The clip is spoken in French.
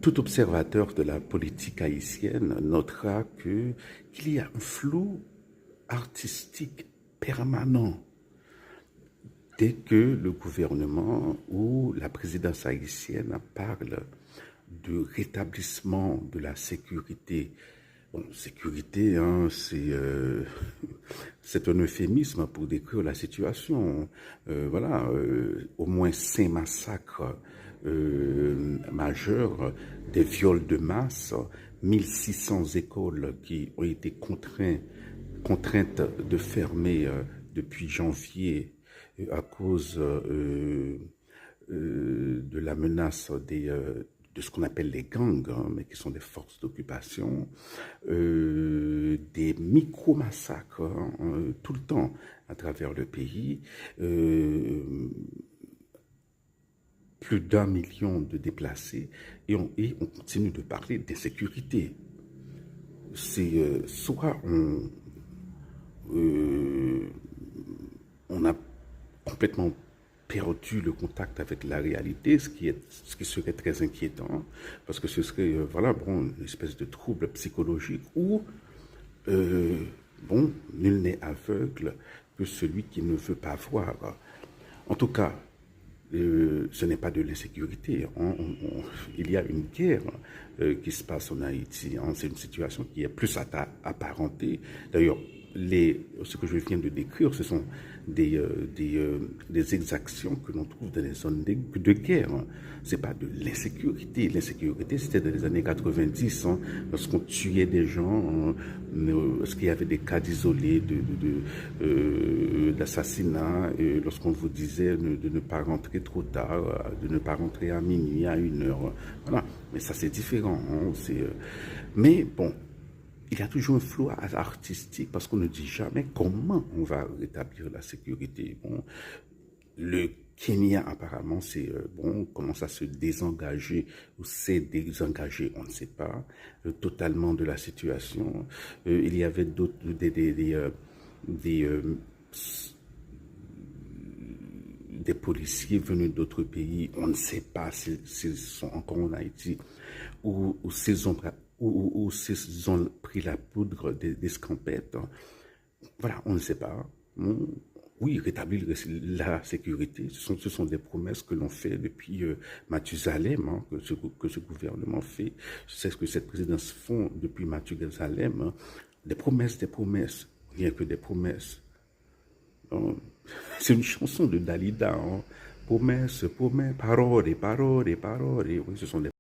Tout observateur de la politique haïtienne notera qu'il y a un flou artistique permanent dès que le gouvernement ou la présidence haïtienne parle de rétablissement de la sécurité. Bon, sécurité, hein, c'est un euphémisme pour décrire la situation. Voilà, au moins 5 massacres majeurs, des viols de masse, 1600 écoles qui ont été contraintes de fermer depuis janvier à cause de la menace de ce qu'on appelle les gangs, hein, mais qui sont des forces d'occupation, des micro-massacres hein, tout le temps à travers le pays, plus d'1 million de déplacés, et on continue de parler d'insécurité. C'est soit on a complètement perdu le contact avec la réalité, ce qui serait très inquiétant, parce que ce serait voilà, bon, une espèce de trouble psychologique où, bon, nul n'est aveugle que celui qui ne veut pas voir. En tout cas, ce n'est pas de l'insécurité. Il y a une guerre qui se passe en Haïti. Hein. C'est une situation qui est plus apparentée. D'ailleurs, ce que je viens de décrire, ce sont des exactions que l'on trouve dans les zones de guerre. C'est pas de l'insécurité. L'insécurité, c'était dans les années 90, hein, lorsqu'on tuait des gens, lorsqu'il y avait des cas d'isolés d'assassinat, lorsqu'on vous disait de ne pas rentrer trop tard, de ne pas rentrer à minuit, à 1 heure. Voilà. Mais ça, c'est différent. Hein. Mais bon, il y a toujours un flou artistique parce qu'on ne dit jamais comment on va rétablir la sécurité. Bon, le Kenya, apparemment, commence à se désengager ou s'est désengagé, on ne sait pas, totalement de la situation. Il y avait des policiers venus d'autres pays, on ne sait pas s'ils sont encore en Haïti ou s'ils ont pris la poudre des scampettes. Voilà, on ne sait pas. Oui, rétablir la sécurité, ce sont des promesses que l'on fait depuis Mathusalem, hein, que ce gouvernement fait. C'est ce que cette présidence font depuis Mathusalem. Hein. Des promesses, rien que des promesses. C'est une chanson de Dalida. Hein. Promesses, promesses, parole, parole, parole. Oui, ce sont des